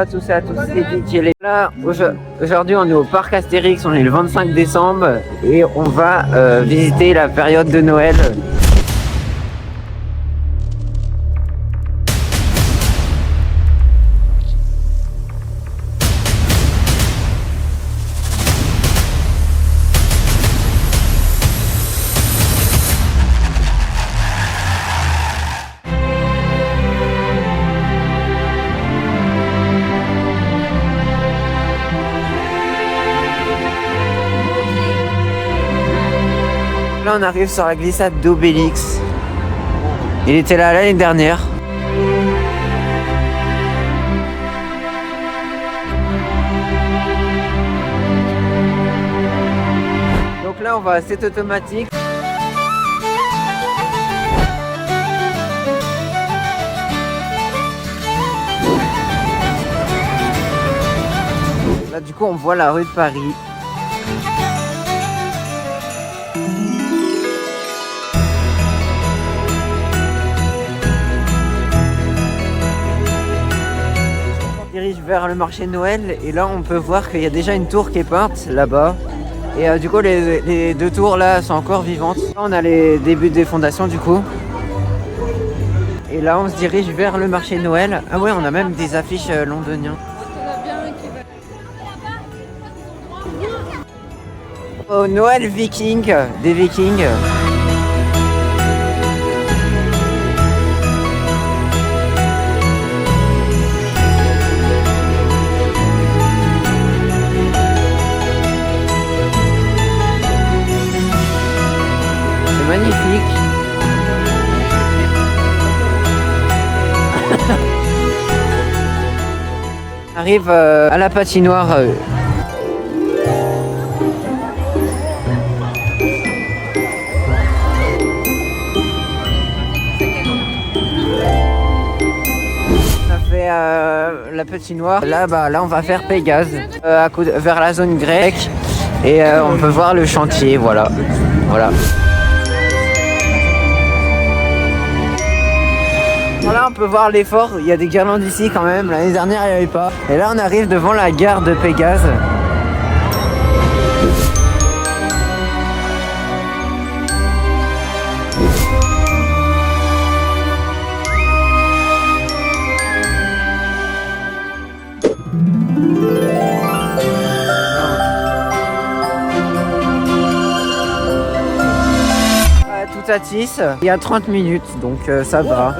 à tous et à tous, c'est Didier. Là, aujourd'hui, on est au parc Astérix, on est le 25 décembre et on va visiter la période de Noël. Là on arrive sur la glissade d'Obélix. Il était là l'année dernière. Donc là on va à cette automatique. Là du coup on voit la rue de Paris. Dirige vers le marché de Noël et là on peut voir qu'il y a déjà une tour qui est peinte là-bas et du coup les deux tours là sont encore vivantes. Là, on a les débuts des fondations du coup et là on se dirige vers le marché de Noël. Ah ouais, on a même des affiches londoniens. Oh, Noël viking, des vikings. Magnifique. On arrive à la patinoire. On a fait la patinoire. Là, là, on va faire Pégase vers la zone grecque et on peut voir le chantier. Voilà. Là on peut voir l'effort, il y a des guirlandes ici quand même, l'année dernière il n'y avait pas. Et là on arrive devant la gare de Pégase. Tout à Tis, il y a 30 minutes donc ça va.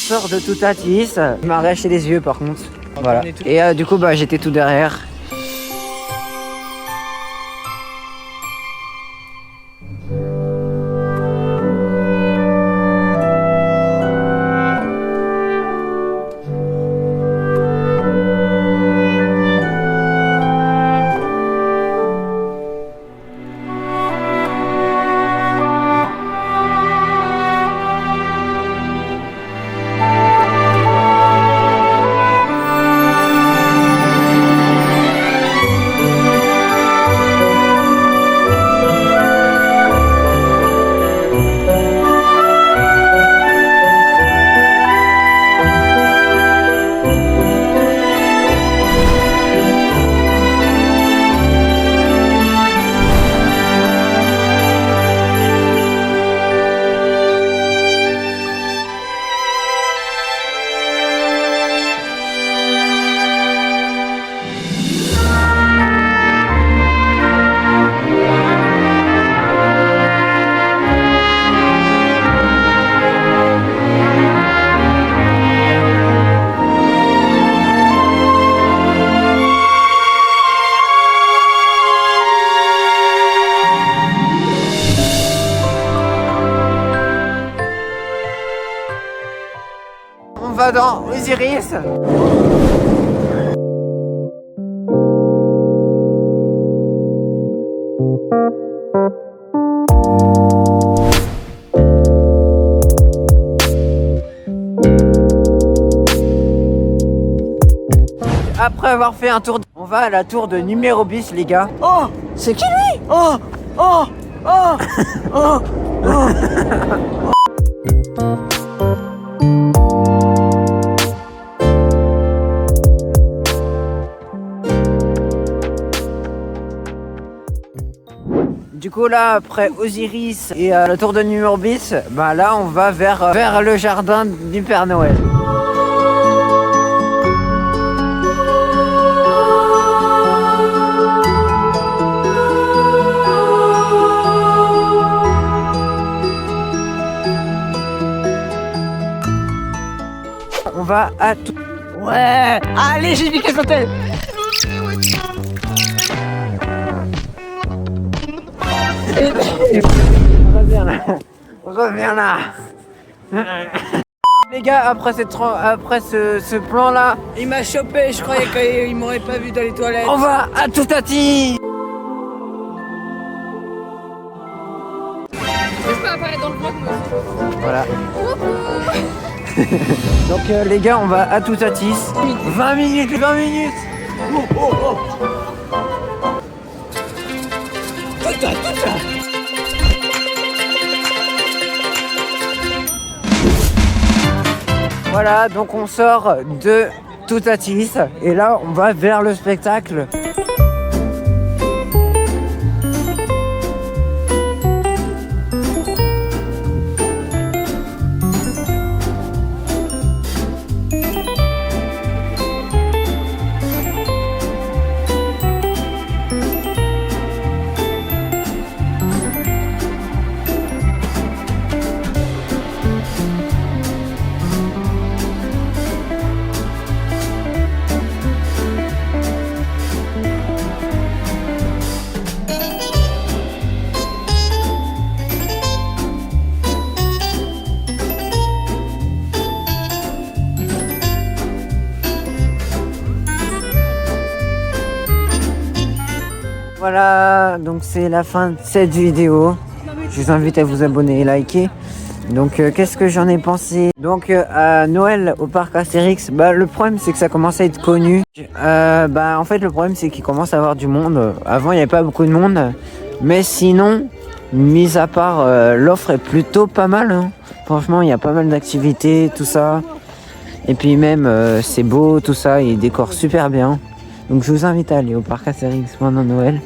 Sors de Toutatis, je m'ai arraché les yeux par contre. Voilà. Et du coup j'étais tout derrière. On va dans Osiris. après avoir fait un tour, on va à la tour de numéro bis, les gars. Oh, c'est qui lui? Oh, oh, oh, oh, oh. Du coup là, après Osiris et la tour de numéro bis, bah là on va vers le jardin du Père Noël. On va à tout. Ouais, allez, j'ai piqué sauter. Reviens là. Reviens là. Les gars, après ce plan là, Il m'a chopé, je croyais qu'il m'aurait pas vu dans les toilettes. on va à Toutati. Je peux apparaître dans le vlog moi aussi. Voilà. Donc les gars, on va à Toutatis. 20 minutes, 20 minutes. Voilà, donc on sort de Toutatis et là on va vers le spectacle. Voilà, donc c'est la fin de cette vidéo. Je vous invite à vous abonner et liker. Donc qu'est-ce que j'en ai pensé? Donc à Noël au parc Astérix, bah le problème c'est que ça commence à être connu. En fait le problème c'est qu'il commence à avoir du monde. Avant il n'y avait pas beaucoup de monde. Mais sinon, mis à part l'offre est plutôt pas mal, hein. Franchement il y a pas mal d'activités, tout ça. Et puis même c'est beau, tout ça, il décore super bien. Donc je vous invite à aller au parc Astérix pendant Noël.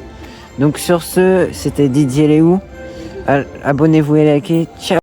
Donc sur ce, c'était Didier Léou. Abonnez-vous et likez. Ciao.